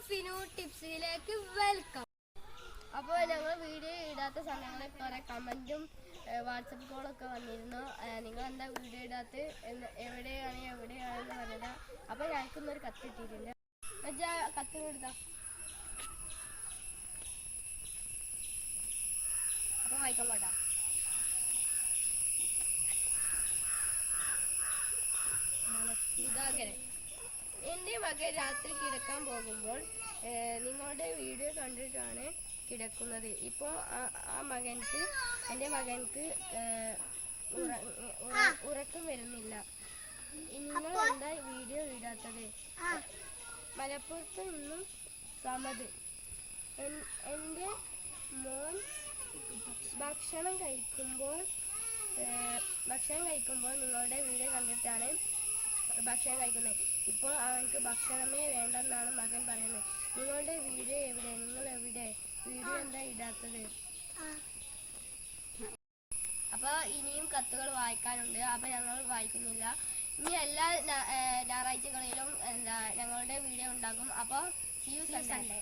Finu ടിപ്സിലേക്ക് welcome. അപ്പോൾ ഞങ്ങൾ video ഇടാത്ത സമയങ്ങളിൽ കുറേ കമൻറ്റും വാട്സപ്പ് കോളൊക്കെ വന്നിരുന്നു. നിങ്ങൾ എന്താ വീഡിയോ ഇടാത്ത, എവിടെയാണെന്ന് പറഞ്ഞത്. അപ്പോൾ ഞങ്ങൾക്കൊന്നൊരു കത്ത് കിട്ടിയിട്ടില്ല. കത്ത് കൊടുത്താ അപ്പോൾ വായിക്കാൻ പാട്ടാ. ഇതാകരെ എൻ്റെ മകൻ രാത്രി കിടക്കാൻ പോകുമ്പോൾ നിങ്ങളുടെ വീഡിയോ കണ്ടിട്ടാണ് കിടക്കുന്നത്. ഇപ്പോൾ എൻ്റെ മകൻക്ക് ഉറക്കം വരുന്നില്ല. നിങ്ങൾ എന്താ വീഡിയോ ഇടാത്തത്? മലപ്പുറത്ത് നിന്നും സമത്. എൻ്റെ മോൻ ഭക്ഷണം കഴിക്കുമ്പോൾ നിങ്ങളുടെ വീഡിയോ കണ്ടിട്ടാണ് ഭക്ഷണം കഴിക്കുന്നത്. ഇപ്പോൾ അവൻക്ക് ഭക്ഷണമേ വേണ്ടെന്നാണ് മകൻ പറയുന്നത്. നിങ്ങളുടെ വീഡിയോ എവിടെ? നിങ്ങൾ എവിടെ? വീഡിയോ എന്താ ഇടാത്തത്? അപ്പോൾ ഇനിയും കത്തുകൾ വായിക്കാനുണ്ട്. അപ്പോൾ ഞങ്ങൾ വായിക്കുന്നില്ല. ഇനി എല്ലാ ഞായറാഴ്ചകളിലും ഞങ്ങളുടെ വീഡിയോ ഉണ്ടാകും. അപ്പോൾ see you Sunday.